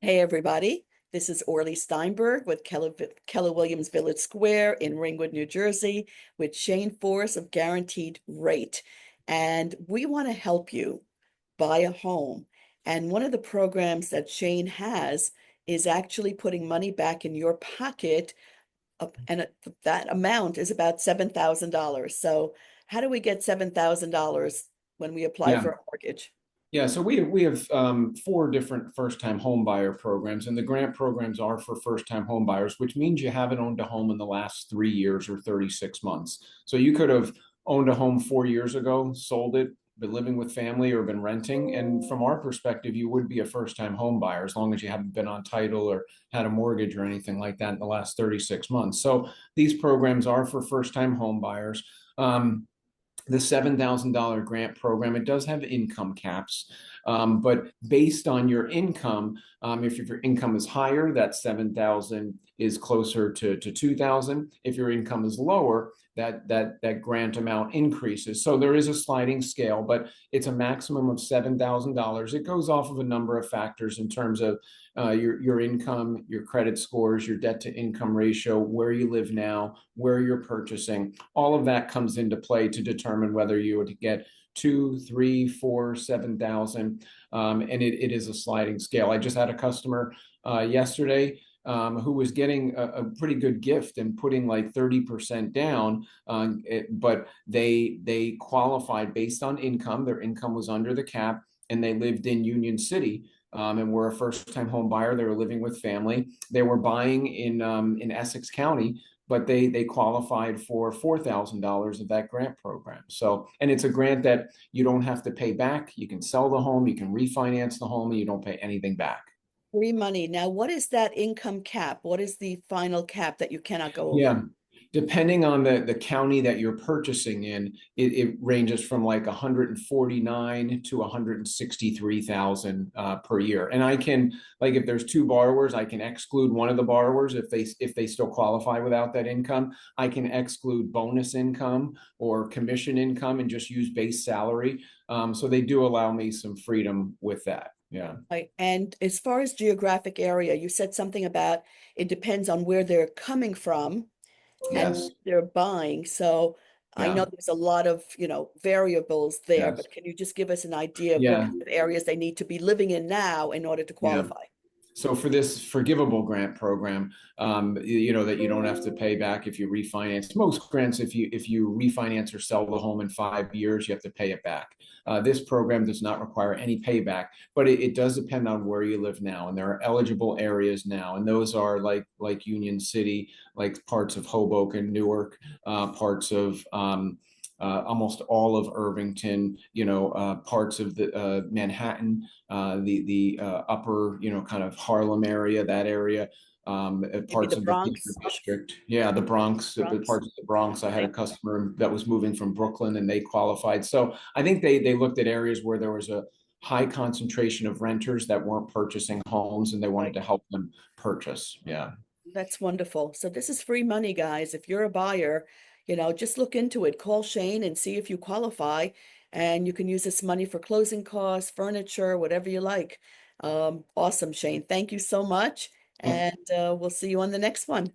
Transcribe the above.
Hey, everybody. This is Orly Steinberg with Keller Williams Village Square in Ringwood, New Jersey, with Shane Force of Guaranteed Rate. And we want to help you buy a home. And one of the programs that Shane has is actually putting money back in your pocket. And that amount is about $7,000. So, how do we get $7,000 when we apply Yeah, for a mortgage? yeah. So we have four different first-time home buyer programs, and the grant programs are for first-time home buyers, which means you haven't owned a home in the last 3 years or 36 months. So you could have owned a home 4 years ago, sold it, been living with family, or been renting. And from our perspective, you would be a first-time home buyer as long as you haven't been on title or had a mortgage or anything like that in the last 36 months. So these programs are for first-time home buyers. The $7,000 grant program, it does have income caps, but based on your income, if your income is higher, that 7,000 is closer to 2,000. If your income is lower, that grant amount increases. So there is a sliding scale, but it's a maximum of $7,000. It goes off of a number of factors in terms of your income, your credit scores, your debt to income ratio, where you live now, where you're purchasing. All of that comes into play to determine whether you would get two, three, four, 7,000. And it is a sliding scale. I just had a customer yesterday who was getting a pretty good gift and putting like 30% down, but they qualified based on income. Their income was under the cap, and they lived in Union City. And were a first-time home buyer. They were living with family. They were buying in Essex County, but they qualified for $4,000 of that grant program. So, and it's a grant that you don't have to pay back. You can sell the home, you can refinance the home, and you don't pay anything back. Free money. Now, what is that income cap? What is the final cap that you cannot go over? Yeah. Depending on the county that you're purchasing in, it ranges from like 149 to 163,000 per year. And I can, like, if there's two borrowers, I can exclude one of the borrowers if they still qualify without that income. I can exclude bonus income or commission income and just use base salary. So they do allow me some freedom with that. Yeah. Right. And as far as geographic area, you said something about it depends on where they're coming from and Yes. they're buying. So I know Yeah. there's a lot of, variables there, Yes. but can you just give us an idea of what Yeah. kind of areas they need to be living in now in order to Yeah. qualify? So for this forgivable grant program, you know that you don't have to pay back if you refinance. Most grants, if you refinance or sell the home in 5 years, you have to pay it back. This program does not require any payback, but it does depend on where you live now. And there are eligible areas now, and those are like Union City, like parts of Hoboken, Newark, parts of almost all of Irvington, parts of the Manhattan, the upper, kind of Harlem area, that area, Maybe parts the of the theater Bronx, district. Yeah, the Bronx, the Bronx. parts of the Bronx. I had a Okay. customer that was moving from Brooklyn, and they qualified. So I think they looked at areas where there was a high concentration of renters that weren't purchasing homes, and they wanted Right. to help them purchase. Yeah. That's wonderful. So this is free money, guys. If you're a buyer, just look into it. Call Shane and see if you qualify, and you can use this money for closing costs, furniture, whatever you like. Awesome, Shane. Thank you so much, Well, and we'll see you on the next one.